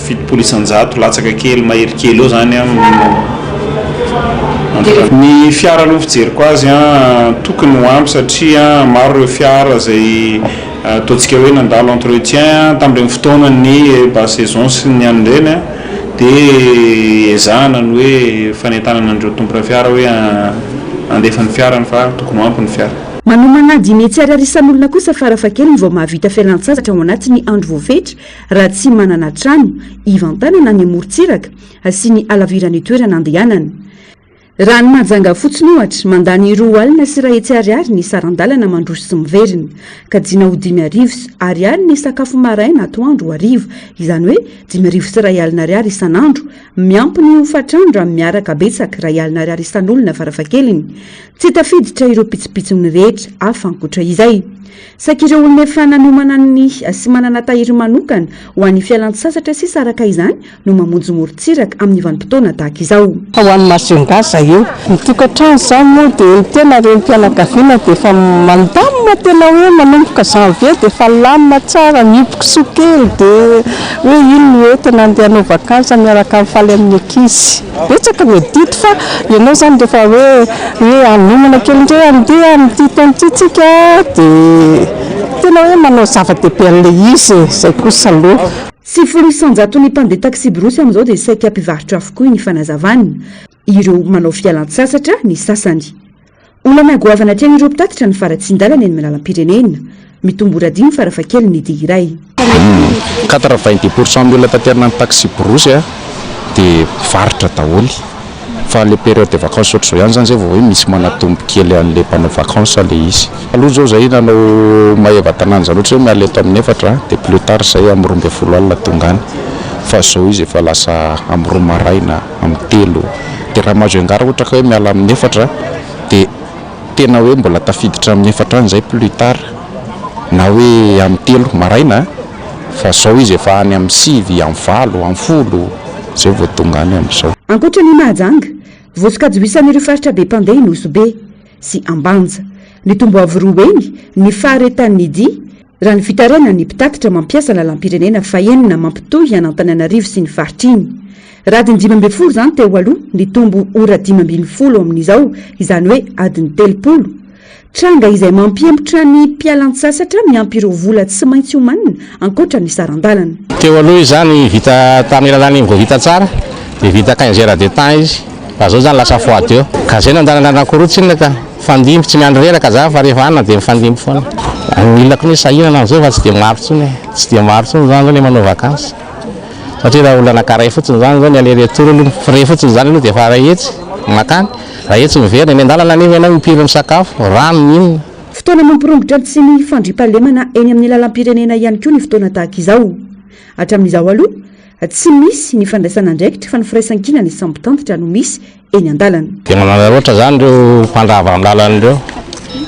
700 latsaka kely mahery kely eo zany ny fiara aloha fijeriko azy tokony ho ampy satria maro ireo fiara zay ataontsika hoe nandalo entretien tamin'ireny fotoana ny bas saison sy ny an'ireny dia ezahana ny hoe fanentanana an'ireo tompona fiara hoe andefa ny fiarany fa tokony ho ampy ny fiara manomana dimy tsy ariary isan'olona kosa farafakely ny vao mahavita fialan-tsasatra ao anatin'ny andro voafetra raha tsy manana trano ivantanana ny amorontsiraka sy ny alavirany toerana andehanana raha ny mahajanga fotsiny ohatra mandany $2 sy $100 ny sarandalana mandroso sy miverina ka dina ho $10 sy $1 ny sakafo maraina atoandro arivo izany hoe $10 sy $100 isan'andro miampy ny hofatrandro amin'ny miaraka betsaka $100 isan'olona farafakeliny tsy tafiditra ireo pitsopitsony rehetra afa ankoatra izay saky ireo olona efa nanomana ny sy manana tahiry manokana ho an'ny fialan-tsasatra sy saraka izany no mamonjy morontsiraka amin'ny vanim-potoana tahaka izao. Ho an'ny Masingasa io nitokatrano zao moa dia tena renim-pianakaviana dia efa mandamina tena hoe manomboka janvier dia efa lamina tsara mihiboka sokely dia hoe ino no entina andeha hanao vakansa miaraka amin'ny faly amin'ny ankizy. Betsaka ny dito fa ianao zany dia efa hoe anomana kely indray andeha amin'ity taon'ity dia tena hoe manao zava-dehibe an'ilay izy izay kosa aloha. Sy foloisan-jato ny mpandeha taxi brosy amin'izao dia saika hampivarotra avokoa ny fanazavany ireo manao fialan-tsasatra ny sasany. Olana goavana hatrany ireo mpitatitra ny faratsindalana eny malalam-pirenena mitomboradimy farafakely ny dia iray. 90% ny olona tanterana ny taxi brosy dia varotra daholo. Fa le période de vacances ohatr'izao ihany zany zay vao hoe misy manatombo kely an'le mpanao vacances le izy. Aloha zao zay nanao maheva tanàna zany ohatra hoe miala eto amin'ny 4 dia plus tard zay amin'ny 12 alina tonga any. Fa zao izy efa lasa amin'ny 2 maraina amin'ny 3 dia raha mahazo angara ohatra ka hoe miala amin'ny 4 dia tena hoe mbola tafiditra amin'ny 4 any zay plus tard na hoe amin'ny 3 maraina fa zao izy efa any amin'ny 5 amin'ny 7 amin'ny 10 zay vao tonga any amin'izao. Ankoatra ny Mahajanga voasikajoisan'ireo faritra be mpandeha Nosobe sy Ambanja ny tombo avoroa eny ny faharetan'ny Idi raha ny fitaraina ny mpitatitra mampiasa lalam-pirenena fahenina mampitohy an'Antananarivo sy ny faritra iny. Radiny 5 zany teo aloha ny tombo ora 5 amin'izao izany hoe adiny 3. Tranga izay mampiempotra ny mpialan-tsasatra miampy ireo vola tsy maintsy homanina ankoatra ny sarandalana. Teo aloha izany vita tamin'ny lalàna vao vita tsara dia vita 15 heures de temps izy. Fa zao zany lasa foady eo. Ka zay nandalana anakorotsiny ka fandimby tsy miandry reraka za fa rehefa ana dia mifandimby foana. Ny ilako ny sahinana amin'izao fa tsy dia maro tsony. Tsy dia maro tsony zany zao ny manao vakansa. Satria raha olana karay fotsiny zany zao ny ale retour aloha frais fotsiny zany aloha dia fa rahetsy makany. Rahetsy miverina ny andalana anefa ianao mipiry ny sakafo, rano inona. Fotoana mampirongotra sy ny fandriam-pahalemana eny amin'ny lalam-pirenena ihany koa ny fotoana tahaka izao. Hatramin'izao aloha tsy misy ny fandraisana andraikitra fa ny firaisan-kina ny sambotantitra no misy eny an-dalana. Dia manana loatra zany ireo mpandrava amin'ny lalana ireo.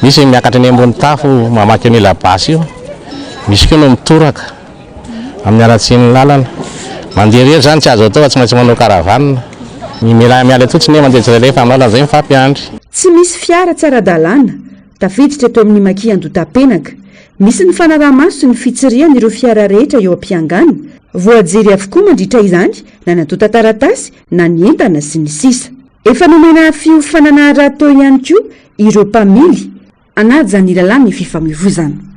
Misy miakatra eny ambony tafo mamaky ny labasy io. Misy koa no mitoraka amin'ny aratsiny lalana. Mandeha rery zany tsy azo atao tsy maintsy manao karavanina. Miala totsiny mandeha tsirairay fa amin'ny lalana zay mifampiandry. Tsy misy fiara tsara-dalàna tafiditra eto amin'ny Maki Andotapenaka. Misy ny fanaraha-maso sy ny fitsiriana ireo fiara rehetra eo am-piangana. Voajery avokoa mandritra izany na natota taratasy na ny entana sy ny sisa. Efa nomena fiofanana rato ihany koa ireo mpamily anaja ny lalàna fifamoivoizana.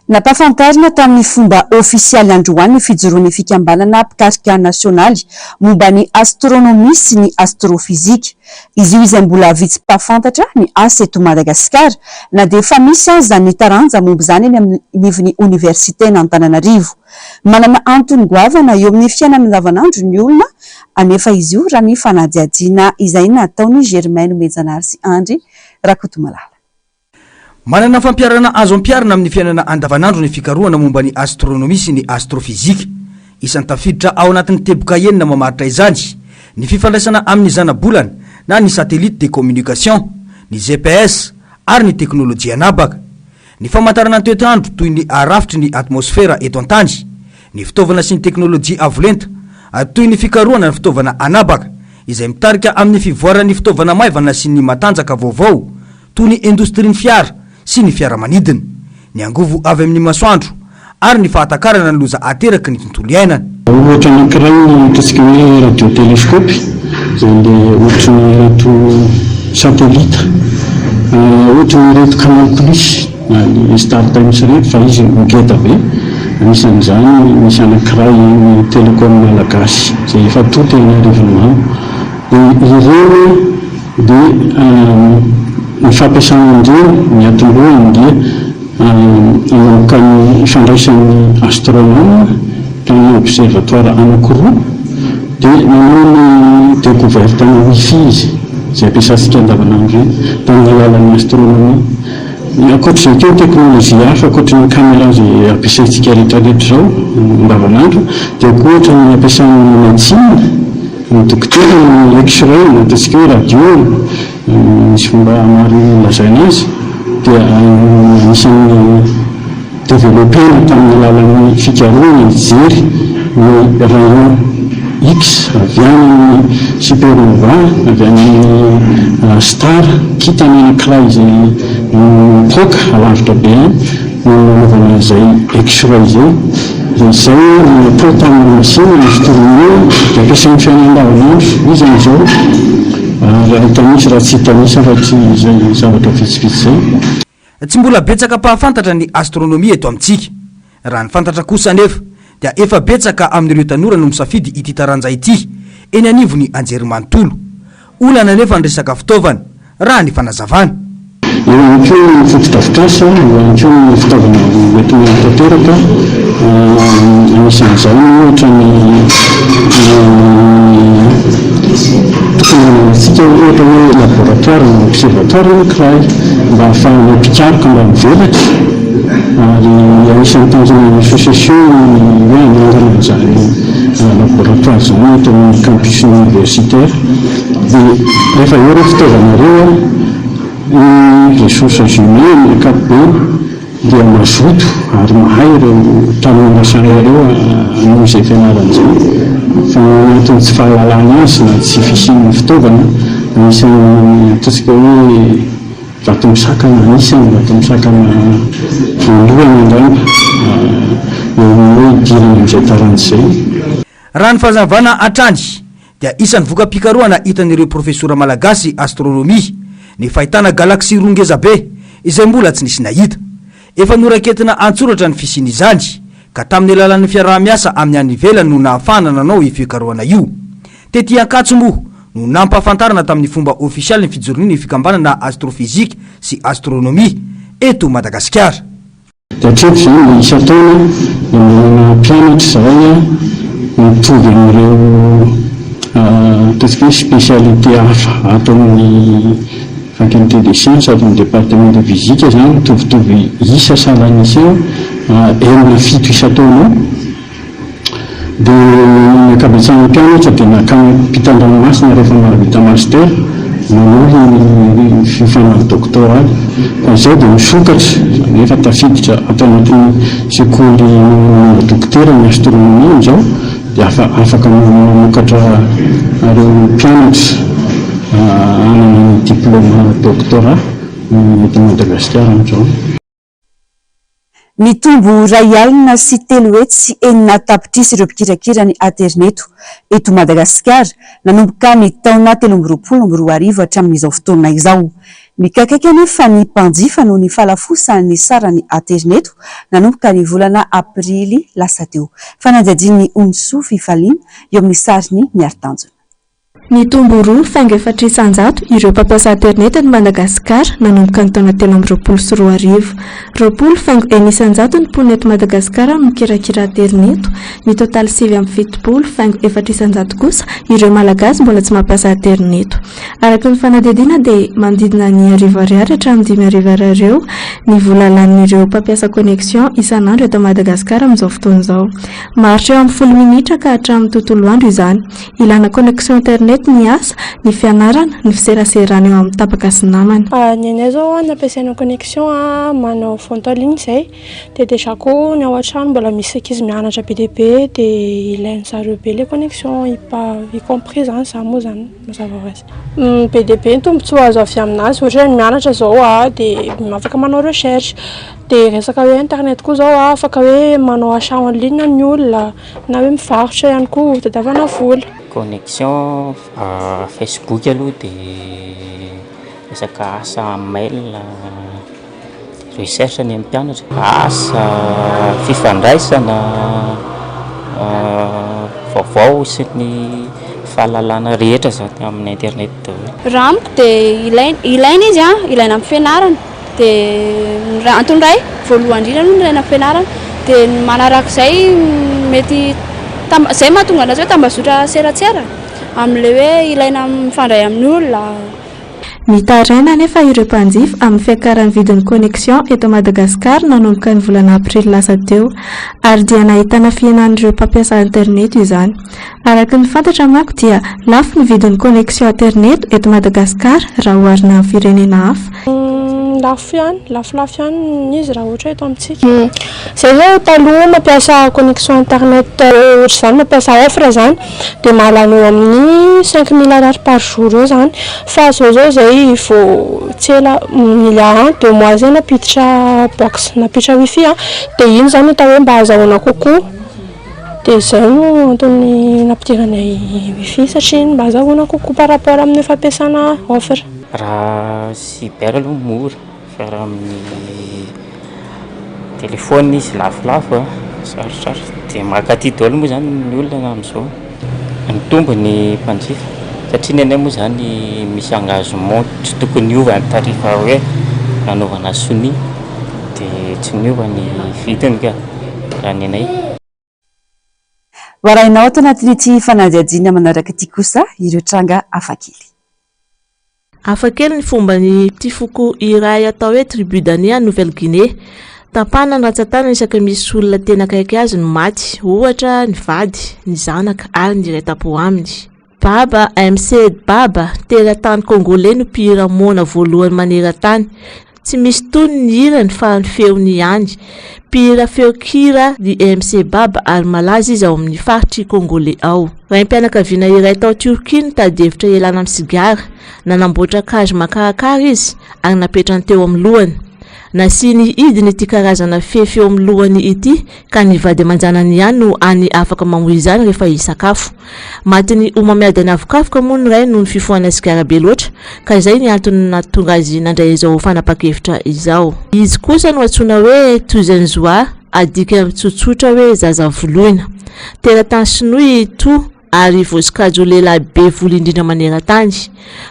Nampafantarina tamin'ny fomba ofisialy androany ny fijoroan'ny fikambanana mpikarika nasionaly momba ny astronomia sy ny astrofizika. Izy io izay mbola vitsy mpafantatra ny asa eto Madagasikara na dia efa misy aza ny taranja momba izany eny amin'ny nivon'ny oniversite n'Antananarivo. Manana antony goavana eo amin'ny fiainana andavanandro ny olona anefa izy io raha ny fanadihadiana izay nataony Germaine Menjanary sy Andry Rakotomalala. Manana fampiarana azo ampiarana amin'ny fiainana andavanandro ny fikarohana momba ny astronomia sy ny astrofizika. Isan'ny tafiditra ao anatin'ny teboka enina mamaritra izany ny fifandraisana amin'ny zana-bolana na ny satellite de communication, ny GPS ary ny teknolojia anabaka. Ny famantarana ny toetrandro toy ny arafitry ny atmosfera eto an-tany, ny fitaovana sy ny teknolojia avolenta toy ny fikarohana ny fitaovana anabaka izay mitarika amin'ny fivoaran'ny fitaovana maivana sy ny matanjaka vaovao toy ny indostria ny fiara sy ny fiaramanidina, ny angovo avy amin'ny masoandro ary ny fahatakarana ny loza ateraky ny tontolo iainana. Ohatra anankiray mikasika hoe radiotélescope izay le ohatra ny reto satellita, ohatra ny reto Canal Plus na ny Star Times reto fa izy ngeda be. Anisan'izany misy anankiray ny Telecom malagasy izay efa tota eny Arivonimamy. Ireo dia ny fampiasana indreo ny atombohany dia anaoka ny ifandraisan'ny astronome tany observatoire anankiroa dia nanao ny découverte na wifi izy izay ampiasantsika andavanandro tamin'ny alalan'ny astronomie. Ankoatra izay koa teknolojia hafa ankoatra ny caméra izay ampiasaintsika rehetrarehetra zao andavanandro dia koa ohatra ny ampiasan'ny médecine, ny dokotera, ny x-ray, ataontsika hoe radio, misy fomba maro lazaina azy dia anisan'ny développena tamin'ny alalan'ny fikaroana ny jery ny rayon X avy any supernova avy any star kitany anankiray izay mipoaka alavitra be any no nanaovana izay x-ray zay izay natao tamin'ny masina ny fotoana dia ampiasain'ny fiainana andavanandro izy am'izao raha hitanisy raha tsy hitanisy afa-tsy izay zavatra vitsivitsy zay. Tsy mbola betsaka mpahafantatra ny astronomia eto amintsika. Raha ny fantatra kosa anefa dia efa betsaka amin'ireo tanora no misafidy ity taranja ity eny anivony anjerimanontolo. Olana nefa ny resaka fitaovana raha ny fanazavana. Eo ihany koa ny fotodrafitrasa, eo ihany koa ny fitaovana mety tanteraka, anisan'izany ohatra ny tokony antsika ohatra hoe laboratoire na observatoire anankiray mba ahafahana mpikaroka mba mivelatra ary anisan'ny tanjona association hoe anangana an'izany laboratoire zany eto amin'ny campus universitaire dia rehefa eo ireo fitaovana ireo ny ressources humaines amin'ny ankapobeny dia mazoto ary mahay ireo tanora ireo noho izay fianarana izay fa antony tsy fahalalana azy na tsy fisian'ny fitaovana anisan'ny ataontsika hoe vato misakana anisany vato misakana voalohany angamba eo hoe idirana amin'izay taranja izay. Raha ny fahazavana atrany dia isan'ny voka-pikaroana hitan'ireo profesora malagasy astronomia ny fahitana galaxie rongeza be izay mbola tsy nisy nahita. Efa noraketina antsoratra ny fisiany izany ka tamin'ny alalan'ny fiaraha-miasa amin'ny any ivelany no nahafahana nanao ifikaroana io. Tety Ankatso moa no nampahafantarana tamin'ny fomba ofisialy ny fijorony fikambanana astrofizika sy astronomia eto Madagasikara. Dia hatreto izany isa taona dia manana mpianatra izay mitovy amin'ireo ataontsika hoe spécialité hafa ato amin'ny faculté des sciences ato amin'ny département de physique zany mitovitovy isa salan'isa enina fito isa taona dia akabetsan'ny mpianatra dia nakany mpitan-dranomasina rehefa mahavita master manolo ny fifanary doctorat fa izao dia misokatra nefa tafiditra atao anatin'ny sekoly dokotera ny astronomie amin'izao dia afaka mamokatra ireo mpianatra anana ny diplôme doctorat eto Madagasikara amin'izao. Mitombo ray alina sy telo hetsy sy enina tapitrisa ireo mpikirakira ny aterineto eto Madagasikara nanomboka ny taona 2024 hatramin'izao fotoana izao. Mikakaiky anefa ny mpanjifa noho ny falafosan'ny sarany aterineto nanomboka ny volana aprily lasa teo. Fanadihadian'ny Onso Fifalina eo amin'ny sariny miaritanjona. Mitombo 2,400 ireo mpampiasa aterineto eto Madagasikara nanomboka ny taona 2024. 20,100 ny mponina eto Madagasikara no mikirakira aterineto, ny totaly 7,7,400 kosa ireo malagasy mbola tsy mampiasa aterineto. Araka ny fanadihadiana dia manodidina ny arivo ariary hatramin'ny 5 ariary eo ny vola lanin'ireo mpampiasa connexion isan'andro eto Madagasikara amin'izao fotoana izao. Maharitra eo amin'ny 10 minitra ka hatramin'ny tontolo andro izany. Ilana connexion internet ny asa, ny fianarana, ny fiseraserana eo amin'ny tapaka sy namany. Ny anay zao nampiasaina connexion manao fonto en ligne zay dia déjà koa ny ao an-trano mbola misy ankizy mianatra be dia be dia ilainy zareo be le connexion y compris zany za moa zany mazava ho azy. Be dia be ny tombontsoa azo avy aminazy ohatra ny mianatra zao dia afaka manao recherche dia resaka hoe internet koa zao afaka hoe manao achat en ligne ny olona na hoe mivarotra ihany koa tadiavana vola. Connexion Facebook aloha dia resaka asa mail recherche ny amin'ny mpianatra, asa fifandraisana vaovao sy ny fahalalana rehetra zany amin'ny internet daholo. Raha amiko dia ilaina izy ilaina amin'ny fianarana dia antony iray voalohany indrindra aloha ilaina amin'ny fianarana dia manarak'izay mety izay mahatonga anazy hoe tambazotra seratsera amin'ilay hoe ilaina mifandray amin'ny olona. Mitaraina anefa ireo mpanjifa amin'ny fiakaran'ny vidin'ny connexion eto Madagasikara nanomboka ny volana aprily lasa teo ary dia nahitana fihenan'ireo mpampiasa internet izany. Araka ny fantatra manko dia lafo ny vidin'ny connexion internet eto Madagasikara raha oharina amin'ny firenena hafa. lafo ihany lafolafo ihany izy raha ohatra eto amintsika zay zao taloha mampiasa connexion internet ohatra zany mampiasa offre zany dia mahalany amin'ny 5000 par jour eo zany fa zao zay vao tsela mila 2 mois zay napiditra box napiditra wifi dia iny zany atao hoe mba azahoana kokoa dia zay no antony nampidiranay wifi satria mba azahoana kokoa par rapport amin'ny fampiasana offre. Raha cyber aloha mora fa raha amin'ny téléphone izy lafolafo sarotsarotry dia mankaty daholo moa zany ny olona amin'izao ny tombony mpanjifa satria ny anay moa zany misy engagement tsy tokony hiova ny tarifa hoe nanaovana sony dia tsy miova ny vidiny ka raha ny anay. Varahinao ato anatin'ity fanadihadiana manaraka ity kosa ireo tranga hafakely. Hafakely ny fomba ny petit foko iray atao hoe tribu dania Nouvelle-Guinée tapana ny ratsatana isaka misy olona tena akaiky azy no maty ohatra ny vady ny zanaka ary ny iray tapo aminy. Baba MC Baba teratany congolais no mpihira mona voalohany maneran-tany tsy misy tony ny hirany fa ny feony ihany mpihira feokira ny MC Baba ary malaza izy ao amin'ny faritry congolais ao. Raim-pianakaviana iray tao Turquie nitady-hevitra ialana amin'ny sigara nanamboatra kazo makarakara izy ary napetrany teo amin'ny lohany. Nasiny idiny ity karazana fefy eo amin'ny lohany ity ka ny vady aman-janany ihany no any afaka mamoy izany rehefa hisakafo. Matiny omamiadany avokafoka moa ny ray noho ny fifohana sigara be loatra ka izay ny antony nahatonga azy nandray izao fanapa-kevitra izao. Izy kosa no antsoina hoe Tuzenzwa adika mitsotsotra hoe zaza voloina. Teratany sinoy to ary voasikajo lehilahy be volo indrindra maneran-tany.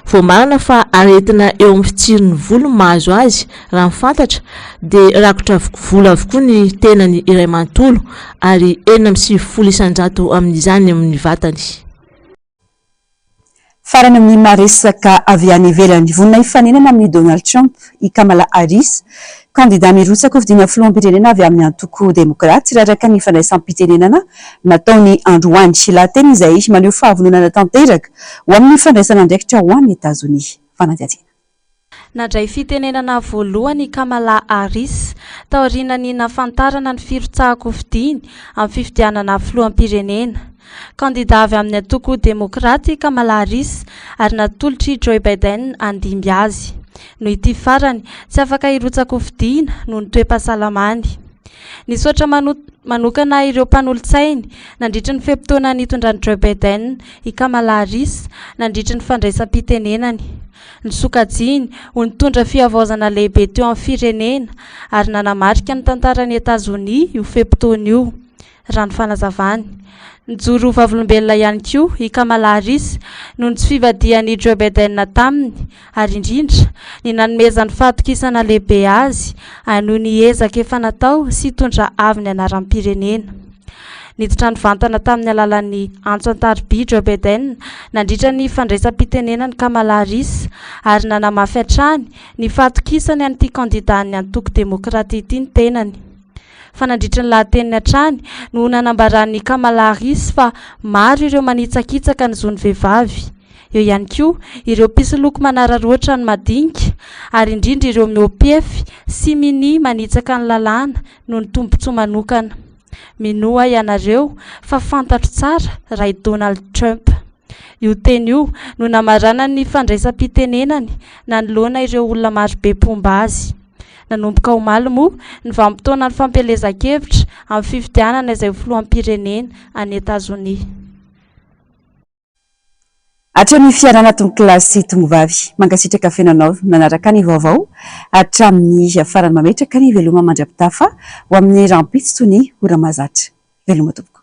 Vao marina fa aretina eo amin'ny fitsirin'ny volo mahazo azy raha mifantatra dia rakotra volo avokoa ny tenany iray manontolo ary 450 isanjato amin'izany amin'ny vatany. Farany amin'ny maresaka avy any ivelany vonina hifanenana amin'ny Donald Trump i Kamala Harris candidat mirotsaka fidiana filoham-pirenena avy amin'ny antoko demokraty raraka ny fandraisam-pitenenana nataony androany lahateny izay maneho fahavononana tanteraka ho amin'ny fandraisana andraikitra ho an'ny Etazonia. Fanadihadiana. Nandray fitenenana voalohany Kamala Harris taorianany nafantarana ny firotsahako fidiny amin'ny fifidianana filoham-pirenena. Candidat avy amin'ny antoko demokraty Kamala Harris ary natolotry Joe Biden andimby azy. No ity farany tsy afaka hirotsaka fidiana noho ny toe-pahasalamany. Nisotra manokana ireo mpanolo-tsainy nandritra ny fehim-potoana nitondran'i Joe Biden i Kamala Harris nandritra ny fandraisam-pitenenany. Ny sokajiny ho nitondra fihavaozana lehibe teo amin'ny firenena ary nanamarika ny tantaran'ny Etazonia io fehim-potoana io. Raha ny fanazavany. Nijoro vavolombelona ihany koa i Kamala Harris noho ny tsy fivadihan'i Joe Biden taminy ary indrindra ny nanomezany fahatokisana lehibe azy anoho ny ezaka efa natao sy hitondra avy ny anaram-pirenena. Niditra ny vantana tamin'ny alalan'ny antso an-tariby Joe Biden nandritra ny fandraisam-pitenenany Kamala Harris ary nanamafy hatrany ny fahatokisany an'ity kandidaan'ny antoko demokraty ity ny tenany. Fanandritra ny lahateniny hatrany no nanambaran'ny Kamala Harris fa maro ireo manitsakitsaka ny zon'ny vehivavy. Eo ihany koa ireo mpisoloky manararoatra ny madinika ary indrindra ireo miopefy sy mini manitsaka ny lalàna noho ny tombotsoa manokana. Minoa ianareo fa fantatro tsara ray Donald Trump. Io teny io no namarana ny fandraisam-pitenenany nanoloana ireo olona marobe mpomba azy. Nanomboka omaly moa ny vanim-potoana ny fampelezan-kevitra amin'ny fifidianana izay filoham-pirenena any Etazonia. Hatramin'ny fiarana tonkilasy tongovavy mankasitraka fiainanao nanaraka ny vaovao hatramin'ny farany mametraka ny veloma mandrapitafa ho amin'ny rampitsy toy ny ora mahazatra. Veloma tompoko.